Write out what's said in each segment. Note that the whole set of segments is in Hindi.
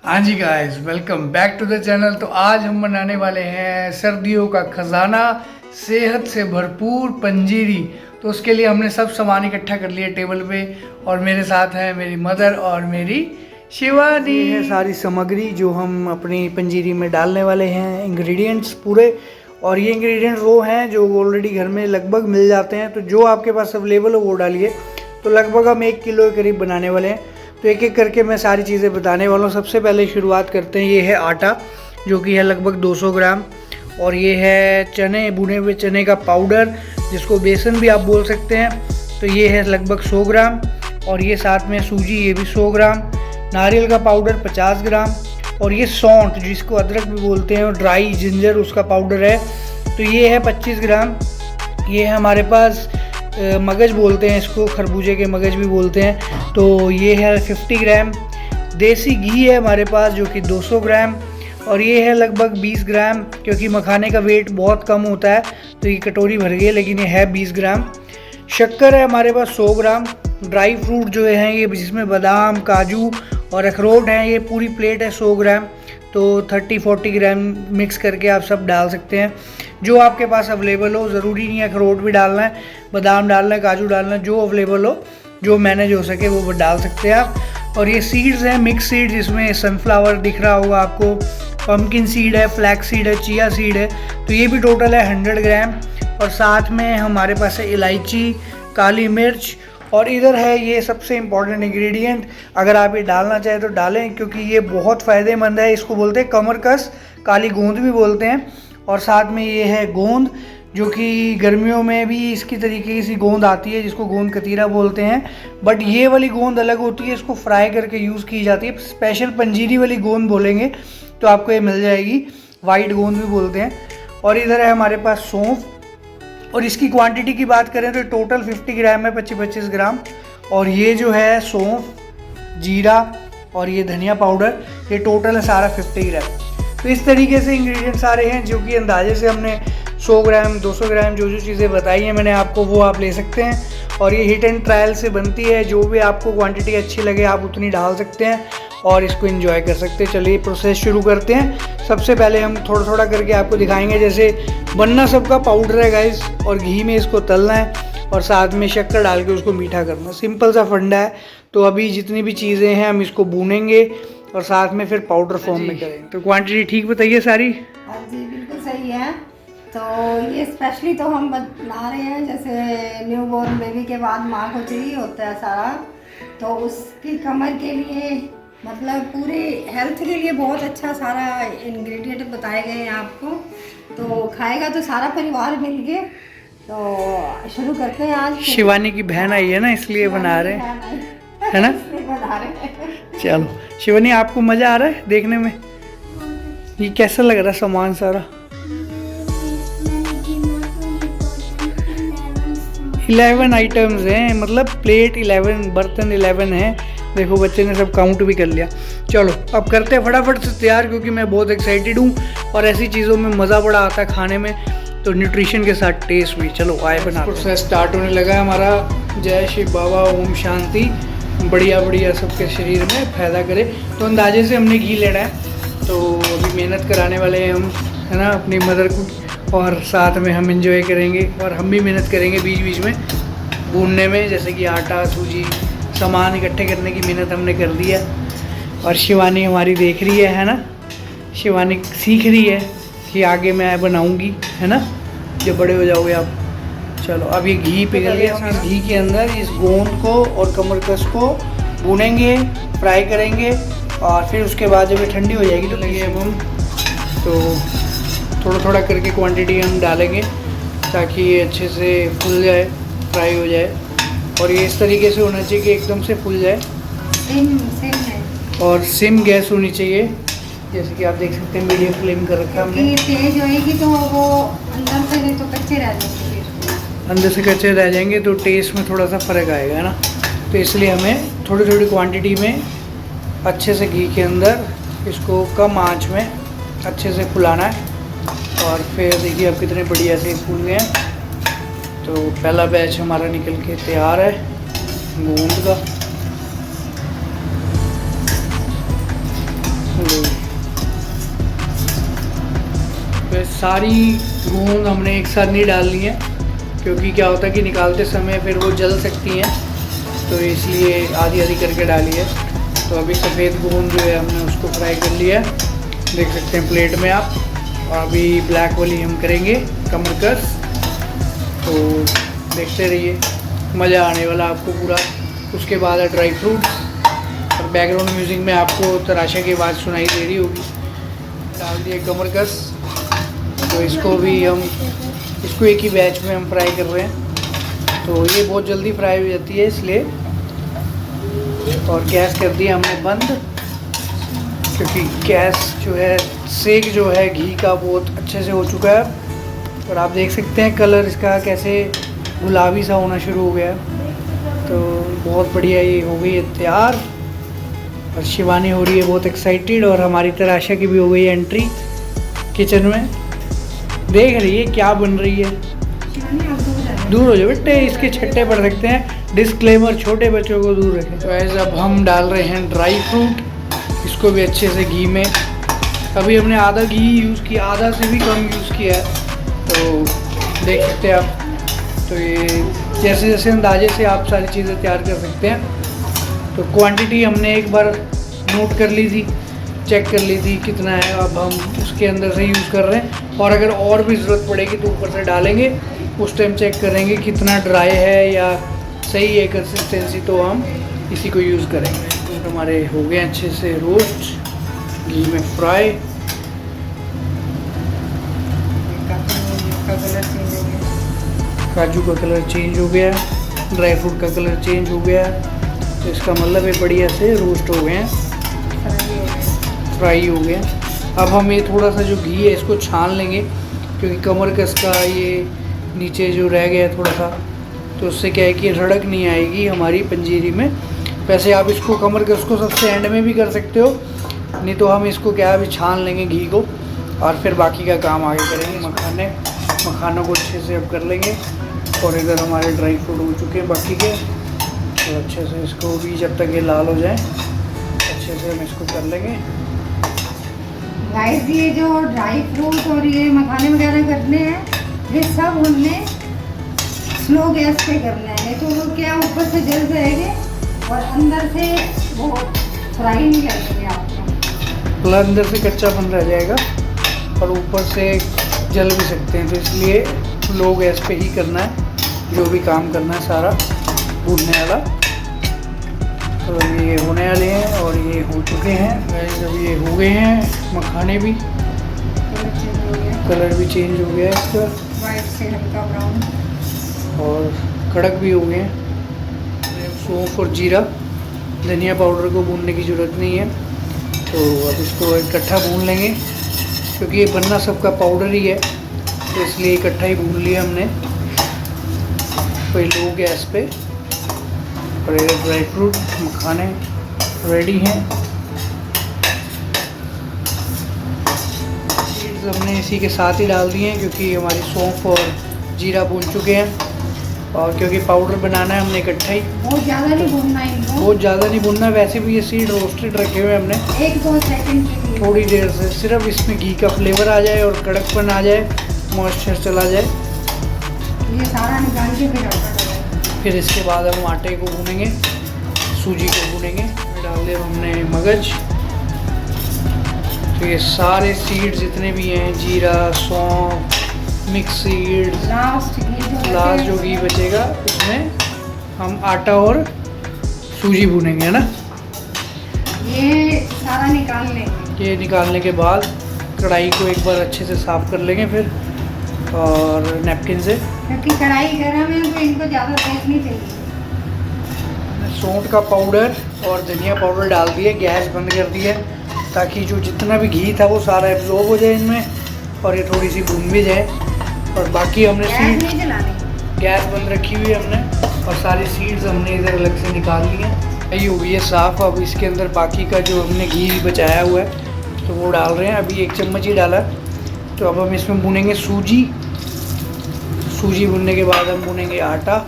हाँ जी guys, welcome back to the channel. तो आज हम बनाने वाले हैं सर्दियों का खजाना, सेहत से भरपूर पंजीरी। तो उसके लिए हमने सब सामान इकट्ठा कर लिया टेबल पे, और मेरे साथ है मेरी मदर और मेरी शिवानी। ये है सारी सामग्री जो हम अपनी पंजीरी में डालने वाले हैं, इंग्रेडिएंट्स पूरे। और ये इंग्रेडिएंट्स वो हैं जो ऑलरेडी घर में लगभग मिल जाते हैं, तो जो आपके पास अवेलेबल हो वो डालिए। तो लगभग हम 1 किलो के करीब बनाने वाले हैं, तो एक एक करके मैं सारी चीज़ें बताने वाला हूँ। सबसे पहले शुरुआत करते हैं। ये है आटा जो कि है लगभग 200 ग्राम, और ये है चने, भुने हुए चने का पाउडर जिसको बेसन भी आप बोल सकते हैं, तो ये है लगभग 100 ग्राम। और ये साथ में सूजी, ये भी 100 ग्राम। नारियल का पाउडर 50 ग्राम, और ये सौंठ जिसको अदरक भी बोलते हैं, और ड्राई जिंजर उसका पाउडर है, तो ये है 25 ग्राम। ये है हमारे पास मगज बोलते हैं इसको, खरबूजे के मगज भी बोलते हैं, तो ये है 50 ग्राम। देसी घी है हमारे पास जो कि 200 ग्राम, और ये है लगभग 20 ग्राम, क्योंकि मखाने का वेट बहुत कम होता है तो ये कटोरी भर गई है, लेकिन ये है 20 ग्राम। शक्कर है हमारे पास 100 ग्राम। ड्राई फ्रूट जो हैं ये, जिसमें बादाम, काजू और अखरोट हैं, ये पूरी प्लेट है 100 ग्राम। तो 30-40 ग्राम मिक्स करके आप सब डाल सकते हैं, जो आपके पास अवेलेबल हो। ज़रूरी नहीं है अखरोट भी डालना है, बादाम डालना है, काजू डालना है, जो अवेलेबल हो, जो मैनेज हो सके वो डाल सकते हैं आप। और ये सीड्स हैं, मिक्स सीड, जिसमें सनफ्लावर दिख रहा होगा आपको, पम्पकिन सीड है, फ्लैक्स सीड है, चिया सीड है, तो ये भी टोटल है 100 ग्राम। और साथ में हमारे पास है इलायची, काली मिर्च, और इधर है ये सबसे इम्पॉर्टेंट इंग्रेडिएंट। अगर आप ये डालना चाहें तो डालें, क्योंकि ये बहुत फ़ायदेमंद है। इसको बोलते हैं कमरकस, काली गोंद भी बोलते हैं। और साथ में ये है गोंद, जो कि गर्मियों में भी इसकी तरीके की सी गोंद आती है जिसको गोंद कतीरा बोलते हैं, बट ये वाली गोंद अलग होती है, इसको फ्राई करके यूज़ की जाती है। स्पेशल पंजीरी वाली गोंद बोलेंगे तो आपको ये मिल जाएगी, वाइट गोंद भी बोलते हैं। और इधर है हमारे पास सौंफ, और इसकी क्वांटिटी की बात करें तो टोटल 50 ग्राम है, 25-25 ग्राम। और ये जो है सौंफ, जीरा और ये धनिया पाउडर, ये टोटल है सारा 50 ग्राम। तो इस तरीके से इंग्रेडिएंट सारे हैं, जो कि अंदाजे से हमने 100 ग्राम 200 ग्राम जो चीज़ें बताई हैं मैंने आपको, वो आप ले सकते हैं। और ये हिट एंड ट्रायल से बनती है, जो भी आपको क्वांटिटी अच्छी लगे आप उतनी डाल सकते हैं और इसको एंजॉय कर सकते हैं। चलिए प्रोसेस शुरू करते हैं। सबसे पहले हम थोड़ा थोड़ा करके आपको दिखाएंगे, जैसे बनना सबका पाउडर है गाइस, और घी में इसको तलना है, और साथ में शक्कर डाल के उसको मीठा करना। सिंपल सा फंडा है। तो अभी जितनी भी चीज़ें हैं हम इसको भूनेंगे और साथ में फिर पाउडर फॉर्म में करेंगे। तो क्वांटिटी ठीक बताइए सारी। हाँ जी, बिल्कुल सही है। तो ये स्पेशली तो हम बना रहे हैं, जैसे न्यूबॉर्न बेबी के बाद माँ को चाहिए होता है सारा, तो उसकी कमर के लिए, मतलब पूरे हेल्थ के लिए बहुत अच्छा सारा इंग्रेडिएंट बताए गए हैं आपको। तो खाएगा तो सारा परिवार मिल के। तो शुरू करते हैं आज। शिवानी की बहन आई है ना, इसलिए बना रहे हैं, है ना? बना रहे हैं। चलो शिवानी, आपको मज़ा आ रहा है देखने में? ये कैसा लग रहा है सामान सारा? 11 आइटम्स हैं, मतलब प्लेट 11, बर्तन 11 हैं। देखो बच्चे ने सब काउंट भी कर लिया। चलो अब करते हैं फटाफट से तैयार, क्योंकि मैं बहुत एक्साइटेड हूँ और ऐसी चीज़ों में मज़ा बड़ा आता है खाने में, तो न्यूट्रिशन के साथ टेस्ट भी। चलो आए बना। प्रोसेस स्टार्ट होने लगा है हमारा। जय शिव बाबा, ओम शांति, बढ़िया बढ़िया सबके शरीर में फायदा करे। तो अंदाजे से हमने घी लेना है, तो अभी मेहनत कराने वाले हैं हम, है ना, अपनी मदर को, और साथ में हम एंजॉय करेंगे, और हम भी मेहनत करेंगे बीच बीच में भूनने में, जैसे कि आटा, सूजी, सामान इकट्ठे करने की मेहनत हमने कर दी है। और शिवानी हमारी देख रही है ना, शिवानी सीख रही है कि आगे मैं बनाऊंगी, है ना, जब बड़े हो जाओगे आप। चलो अब ये घी पिघल गया, इस घी के अंदर इस गोंद को और कमरकस को भूनेंगे, फ्राई करेंगे, और फिर उसके बाद जब ये ठंडी हो जाएगी तो लगे अब हम, तो थोड़ा थोड़ा करके क्वांटिटी हम डालेंगे ताकि ये अच्छे से फूल जाए, फ्राई हो जाए। और ये इस तरीके से होना चाहिए कि एकदम से फूल जाए, सिम है, और सिम गैस होनी चाहिए, जैसे कि आप देख सकते हैं मीडियम फ्लेम कर रखा है हमने। तेज होएगी तो वो अंदर से नहीं तो कच्चे रह जाएंगे, अंदर से कच्चे रह जाएंगे तो टेस्ट में थोड़ा सा फ़र्क आएगा, है ना। तो इसलिए हमें थोड़ी थोड़ी क्वांटिटी में अच्छे से घी के अंदर इसको कम आंच में अच्छे से फुलाना है। और फिर देखिए अब कितने बढ़िया से फूल गए हैं। तो पहला बैच हमारा निकल के तैयार है गोंद का। सारी गूंद हमने एक साथ नहीं डालनी है, क्योंकि क्या होता है कि निकालते समय फिर वो जल सकती हैं, तो इसलिए आधी आधी करके डाली है। तो अभी सफ़ेद गूंद जो है हमने उसको फ्राई कर लिया, देख सकते हैं प्लेट में आप। और अभी ब्लैक वाली हम करेंगे कमरकस, तो देखते रहिए, मज़ा आने वाला आपको पूरा। उसके बाद है ड्राई फ्रूट्स, और बैकग्राउंड म्यूजिक में आपको तराशा की आवाज़ सुनाई दे रही होगी। डाल दिए कमरकस, तो इसको भी हम एक ही बैच में हम फ्राई कर रहे हैं, तो ये बहुत जल्दी फ्राई हो जाती है इसलिए। और गैस कर दिया हमने बंद, क्योंकि गैस जो है सेक जो है घी का बहुत अच्छे से हो चुका है। और आप देख सकते हैं कलर इसका कैसे गुलाबी सा होना शुरू हो गया है, तो बहुत बढ़िया ये हो गई है तैयार। और शिवानी हो रही है बहुत एक्साइटेड, और हमारी तराशा की भी हो गई है एंट्री किचन में। देख रही है क्या बन रही है। दूर हो जाओ बेटे, इसके छट्टे पड़ सकते हैं। डिस्क्लेमर, छोटे बच्चों को दूर रखें। तो ऐसे अब हम डाल रहे हैं ड्राई फ्रूट, इसको भी अच्छे से घी में। अभी हमने आधा घी यूज़ किया, आधा से भी कम यूज़ किया है, तो देख सकते हैं आप। तो ये जैसे जैसे अंदाजे से आप सारी चीज़ें तैयार कर सकते हैं। तो क्वांटिटी हमने एक बार नोट कर ली थी, चेक कर ली थी कितना है, अब हम उसके अंदर से यूज़ कर रहे हैं। और अगर और भी ज़रूरत पड़ेगी तो ऊपर से डालेंगे, उस टाइम चेक करेंगे कितना ड्राई है या सही है कंसिस्टेंसी, तो हम इसी को यूज़ करेंगे। तो हमारे हो गए अच्छे से रोस्ट, घी में फ्राई। काजू का कलर चेंज हो गया, ड्राई फ्रूट का कलर चेंज हो गया, तो इसका मतलब ये बढ़िया से रोस्ट हो गए हैं, फ्राई हो गए। अब हम ये थोड़ा सा जो घी है इसको छान लेंगे, क्योंकि कमरकस का ये नीचे जो रह गया है थोड़ा सा, तो उससे क्या है कि रड़क नहीं आएगी हमारी पंजीरी में। वैसे आप इसको कमरकस को सबसे एंड में भी कर सकते हो, नहीं तो हम इसको क्या अभी छान लेंगे घी को, और फिर बाकी का काम आगे करेंगे। मखानों को अच्छे से अब कर लेंगे। और इधर हमारे ड्राई फ्रूट हो चुके हैं बाकी के, तो अच्छे से इसको भी जब तक ये लाल हो जाए अच्छे से हम इसको कर लेंगे। गाइस, ये जो ड्राई फ्रूट और ये मखाने वगैरह करने हैं, ये सब हमने स्लो गैस पे करना है, नहीं तो वो क्या ऊपर से जल जाएंगे और अंदर से वो फ्राई नहीं लगेंगे आपको। अंदर से कच्चापन रह जाएगा और ऊपर से जल भी सकते हैं, तो इसलिए लो गैस पे ही करना है जो भी काम करना है सारा भूनने वाला। तो ये होने वाले हैं और ये हो चुके हैं। जब ये हो गए हैं मखाने भी, कलर भी चेंज हो गया है इसका, वाइट से हल्का ब्राउन, और कड़क भी हो गए हैं। सौंफ और जीरा, धनिया पाउडर को भूनने की ज़रूरत नहीं है, तो अब इसको इकट्ठा भून लेंगे, क्योंकि ये बनना सबका पाउडर ही है, तो इसलिए इकट्ठा ही भून लिया हमने कोई लो गैस पे। और ये ड्राई फ्रूट मखाने रेडी हैं। सीड्स हमने इसी के साथ ही डाल दिए हैं, क्योंकि हमारी सौंफ और जीरा भून चुके हैं, और क्योंकि पाउडर बनाना है हमने इकट्ठा ही। बहुत ज़्यादा नहीं भूनना है इनको, बहुत ज़्यादा नहीं भूनना। वैसे भी ये सीड रोस्टेड रखे हुए हमने 1-2 सेकंड के लिए, थोड़ी देर से, सिर्फ इसमें घी का फ्लेवर आ जाए और कड़कपन आ जाए, मॉइस्चर चला जाए। ये सारा निकाल के फिर आटा डालेंगे। फिर इसके बाद हम आटे को भूनेंगे, सूजी को भूनेंगे। डाल दिया हमने मगज। तो ये सारे सीड्स जितने भी हैं, जीरा, सौंफ, मिक्स सीड्स, लास्ट जो घी बचेगा उसमें हम आटा और सूजी भूनेंगे, है ना। ये सारा निकाल लेंगे। ये निकालने के बाद कढ़ाई को एक बार अच्छे से साफ़ कर लेंगे फिर, और नैपकिन से, क्योंकि कढ़ाई गर्म है तो इनको ज़्यादा तेज नहीं चाहिए। सौंठ का पाउडर और धनिया पाउडर डाल दिए, गैस बंद कर दी है, ताकि जो जितना भी घी था वो सारा एब्जॉर्ब हो जाए इनमें, और ये थोड़ी सी भून भी जाए। और बाकी हमने गैस नहीं जलानी, गैस बंद रखी हुई है हमने, और सारी सीड्स हमने इधर अलग से निकाल ली हैं। ये हो गई है साफ़। अब इसके अंदर बाकी का जो हमने घी बचाया हुआ है तो वो डाल रहे हैं, अभी 1 चम्मच ही डाला। तो अब हम इसमें भूनेंगे सूजी। सूजी भूनने के बाद हम भूनेंगे आटा।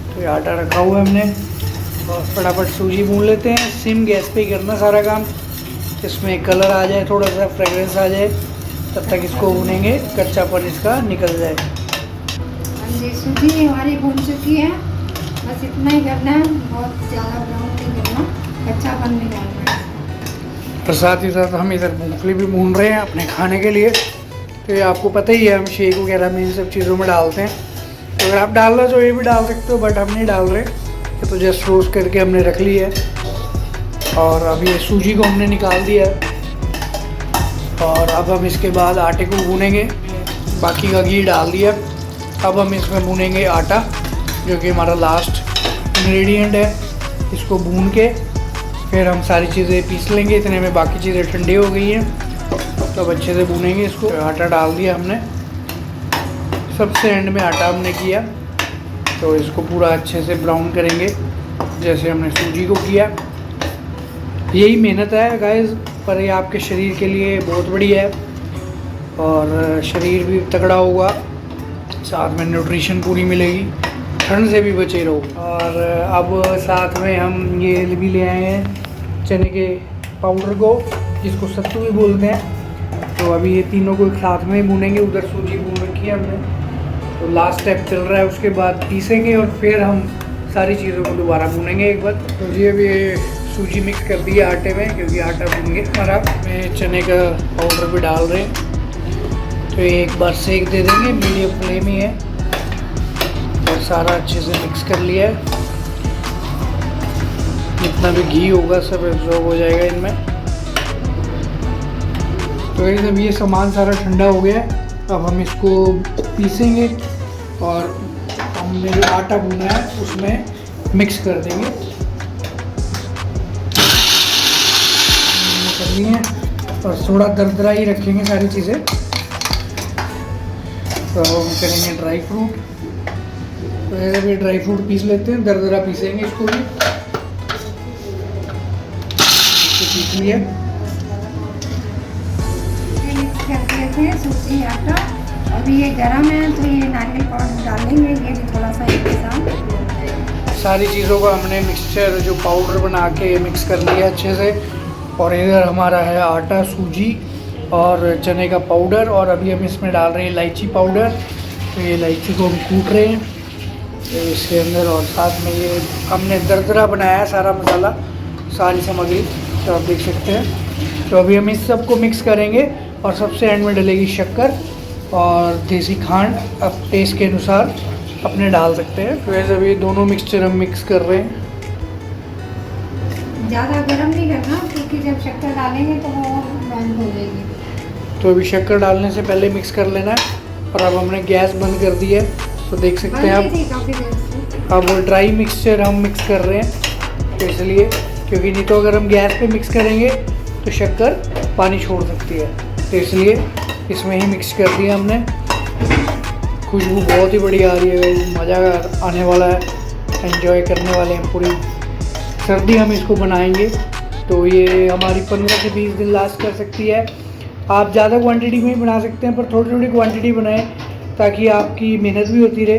तो ये आटा रखा हुआ है हमने, और फटाफट सूजी भून लेते हैं। सिम गैस पे ही करना सारा काम, इसमें कलर आ जाए, थोड़ा सा फ्रेगरेंस आ जाए, तब तक इसको भूनेंगे, कच्चापन इसका निकल जाए। हाँ जी, सूजी हमारी भून चुकी है। बस इतना ही करना है, बहुत ज़्यादा ब्राउन नहीं करना, कच्चापन नहीं डालना है। और साथ ही साथ हम इधर मूंगफली भी भून रहे हैं अपने खाने के लिए। तो ये आपको पता ही है, हम शेक वगैरह में इन सब चीज़ों में डालते हैं। तो अगर आप डालना तो ये भी डाल सकते हो, बट हम नहीं डाल रहे। तो जस्ट रोस्ट करके हमने रख ली है। और अब ये सूजी को हमने निकाल दिया है। और अब हम इसके बाद आटे को भूनेंगे। बाकी का घी डाल दिया। अब हम इसमें भूनेंगे आटा, जो कि हमारा लास्ट इंग्रेडिएंट है। इसको भून के फिर हम सारी चीज़ें पीस लेंगे। इतने में बाकी चीज़ें ठंडी हो गई हैं, तो अब अच्छे से भूनेंगे इसको। आटा डाल दिया हमने, सबसे एंड में आटा हमने किया। तो इसको पूरा अच्छे से ब्राउन करेंगे, जैसे हमने सूजी को किया। यही मेहनत है गाइस, पर ये आपके शरीर के लिए बहुत बढ़िया है और शरीर भी तगड़ा होगा, साथ में न्यूट्रिशन पूरी मिलेगी, ठंड से भी बचे रहो। और अब साथ में हम ये भी ले आए हैं चने के पाउडर को, जिसको सत्तू भी बोलते हैं। तो अभी ये तीनों को एक साथ में भूनेंगे। उधर सूजी भून रखी है हमने, तो लास्ट स्टेप चल रहा है। उसके बाद पीसेंगे और फिर हम सारी चीज़ों को दोबारा भूनेंगे एक बार। तो ये अभी सूजी मिक्स कर दी है आटे में, क्योंकि आटा भून गया हमारा। में चने का पाउडर भी डाल रहे हैं। तो ये एक बार सेक दे देंगे, मीडियम फ्लेम ही है। और सारा अच्छे से मिक्स कर लिया है। जितना भी घी होगा सब एब्जॉर्ब हो जाएगा इनमें। तो जब ये सामान सारा ठंडा हो गया है, अब हम इसको पीसेंगे और हमने जो आटा भुना है उसमें मिक्स कर देंगे। करनी है और थोड़ा दरदरा ही रखेंगे सारी चीज़ें। तो हम करेंगे ड्राई फ्रूट। तो ये ड्राई फ्रूट पीस लेते हैं, दरदरा पीसेंगे इसको भी। पीस लिया, मिक्स कर लेते हैं सूजी आटा। अभी ये गरम है तो ये नारियल पाउडर डालेंगे, ये भी थोड़ा सा एक साथ। सारी चीज़ों का हमने मिक्सचर जो पाउडर बना के मिक्स कर लिया अच्छे से। और इधर हमारा है आटा, सूजी और चने का पाउडर। और अभी हम इसमें डाल रहे हैं इलायची पाउडर। तो ये इलायची को हम कूट रहे हैं तो इसके अंदर। और साथ में ये हमने दरदरा बनाया है सारा मसाला, सारी सामग्री, तो आप देख सकते हैं। तो अभी हम इस सब को मिक्स करेंगे और सबसे एंड में डलेगी शक्कर और देसी खांड। अब टेस्ट के अनुसार अपने डाल सकते हैं। तो वैसे अभी दोनों मिक्सचर हम मिक्स कर रहे हैं। ज़्यादा गर्म नहीं करना, क्योंकि जब शक्कर डालेंगे तो वो बंद हो जाएगी। तो अभी शक्कर डालने से पहले मिक्स कर लेना है। और अब हमने गैस बंद कर दी है, तो देख सकते हैं आप। अब वो ड्राई मिक्सचर हम मिक्स कर रहे हैं, तो इसलिए, क्योंकि नहीं तो अगर हम गैस पे मिक्स करेंगे तो शक्कर पानी छोड़ सकती है। तो इसलिए इसमें ही मिक्स कर दिया हमने। खुशबू बहुत ही बढ़िया आ रही है, मज़ा आने वाला है, एंजॉय करने वाले हैं। पूरी सर्दी हम इसको बनाएंगे, तो ये हमारी 15 से 20 दिन लास्ट कर सकती है। आप ज़्यादा क्वांटिटी में ही बना सकते हैं, पर थोड़ी थोड़ी क्वांटिटी बनाएं, ताकि आपकी मेहनत भी होती रहे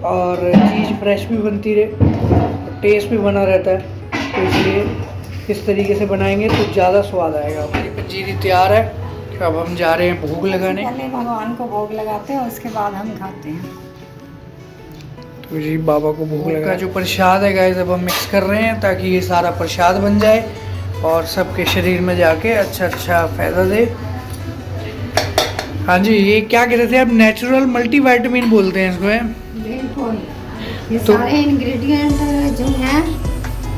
और चीज़ फ्रेश भी बनती रहे, टेस्ट भी बना रहता है। तो इसलिए इस तरीके से बनाएंगे तो ज़्यादा स्वाद आएगा। हमारी पंजीरी तैयार है। अब हम जा रहे हैं भोग लगाने। पहले भगवान को भोग लगाते हैं, उसके बाद हम खाते हैं। तो जी बाबा को भोग लगा जो प्रसाद है गाइस, अब हम मिक्स कर रहे हैं ताकि ये सारा प्रसाद बन जाए और सबके शरीर में जाके अच्छा फ़ायदा दे। हाँ जी, ये क्या कह रहे थे आप? नेचुरल मल्टीविटामिन बोलते हैं इसको, है? बिल्कुल। ये तो सारे इंग्रेडिएंट जो हैं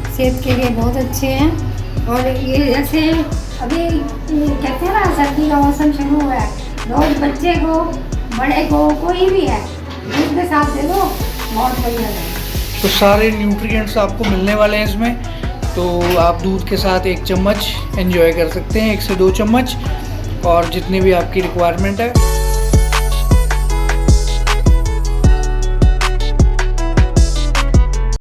सेहत के लिए बहुत अच्छे हैं। और ये जैसे अभी कहते हैं ना, सर्दी का मौसम शुरू हुआ है, रोज बच्चे को, बड़े को, कोई भी है, दूध के साथ दे दो, बहुत बढ़िया है। तो सारे न्यूट्रिएंट्स आपको मिलने वाले हैं इसमें। तो आप दूध के साथ 1 चम्मच एंजॉय कर सकते हैं, 1 से 2 चम्मच, और जितनी भी आपकी रिक्वायरमेंट है।